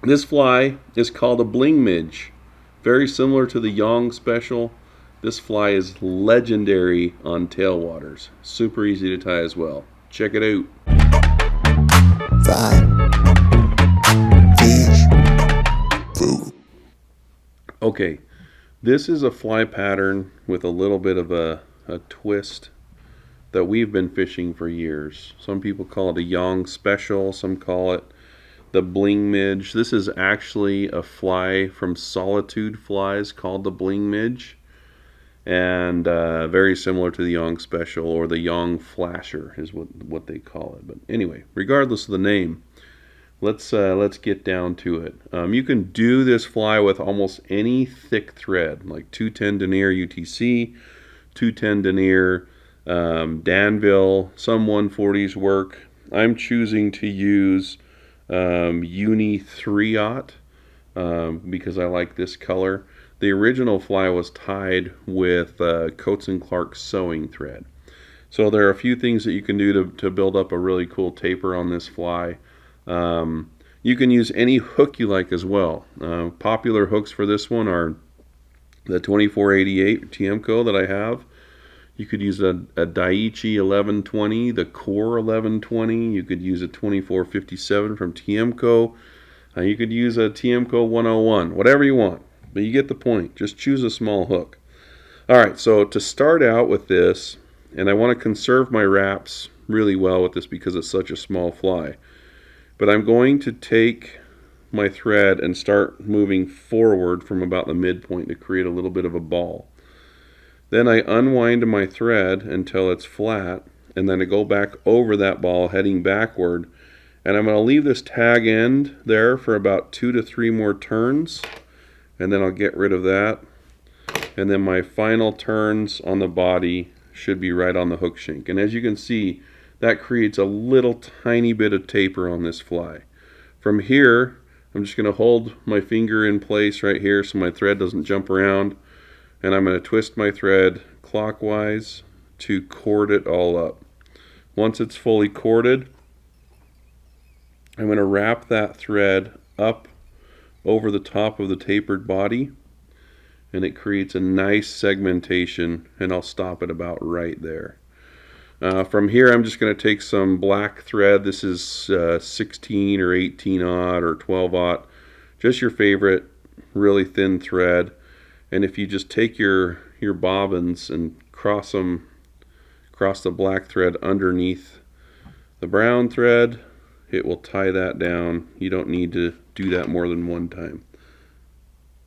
This fly is called a Bling Midge. Very similar to the Yong Special. This fly is legendary on tailwaters. Super easy to tie as well. Check it out. Five, fish, food. Okay, this is a fly pattern with a little bit of a twist that we've been fishing for years. Some people call it a Yong Special, some call it the Bling Midge. This is actually a fly from Solitude Flies called the Bling Midge, and very similar to the Yong Special, or the Yong Flasher is what they call it. But anyway, regardless of the name, let's get down to it. You can do this fly with almost any thick thread, like 210 denier UTC, 210 denier Danville. Some 140s work. I'm choosing to use Uni 3/0 because I like this color. The original fly was tied with Coates and Clark sewing thread. So there are a few things that you can do to build up a really cool taper on this fly. You can use any hook you like as well. Popular hooks for this one are the 2488 Tiemco that I have. You could use a Daiichi 1120, the Core 1120. You could use a 2457 from Tiemco. You could use a Tiemco 101, whatever you want. But you get the point. Just choose a small hook. All right, so to start out with this, and I want to conserve my wraps really well with this because it's such a small fly, but I'm going to take my thread and start moving forward from about the midpoint to create a little bit of a ball. Then I unwind my thread until it's flat, and then I go back over that ball heading backward, and I'm going to leave this tag end there for about 2 to 3 more turns, and then I'll get rid of that. And then my final turns on the body should be right on the hook shank. And as you can see, that creates a little tiny bit of taper on this fly. From here, I'm just going to hold my finger in place right here so my thread doesn't jump around. And I'm going to twist my thread clockwise to cord it all up. Once it's fully corded, I'm going to wrap that thread up over the top of the tapered body, and it creates a nice segmentation, and I'll stop it about right there. From here, I'm just going to take some black thread. This is 16 or 18/0 or 12/0, just your favorite really thin thread. And if you just take your bobbins and cross the black thread underneath the brown thread, it will tie that down. You don't need to do that more than one time.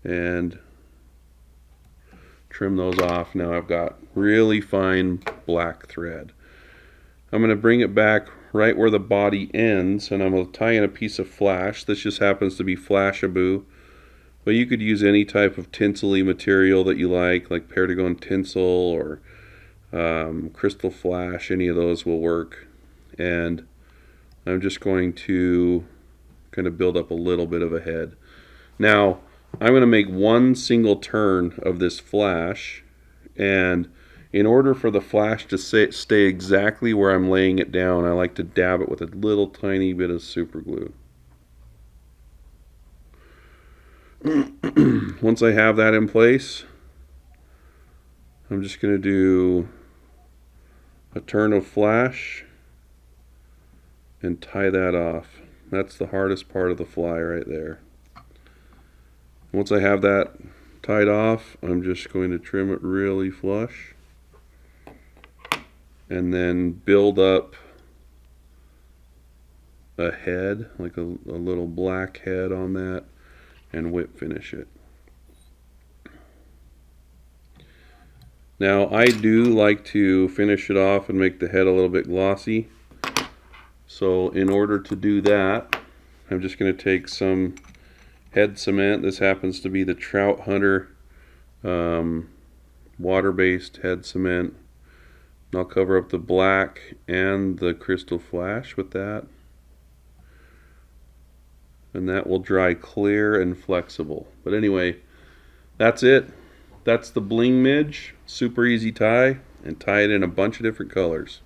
And trim those off. Now I've got really fine black thread. I'm going to bring it back right where the body ends, and I'm going to tie in a piece of flash. This just happens to be Flashabou, but you could use any type of tinsel-y material that you like Perdigon tinsel or crystal flash. Any of those will work. And I'm just going to kind of build up a little bit of a head. Now I'm going to make one single turn of this flash, and in order for the flash to stay exactly where I'm laying it down, I like to dab it with a little tiny bit of super glue. Once I have that in place, I'm just going to do a turn of flash and tie that off. That's the hardest part of the fly right there. Once I have that tied off, I'm just going to trim it really flush and then build up a head, like a little black head on that, and whip finish it. Now I do like to finish it off and make the head a little bit glossy. So in order to do that, I'm just going to take some head cement. This happens to be the Trout Hunter water-based head cement. And I'll cover up the black and the crystal flash with that. And that will dry clear and flexible. But anyway, that's it. That's the Bling Midge. Super easy tie, and tie it in a bunch of different colors.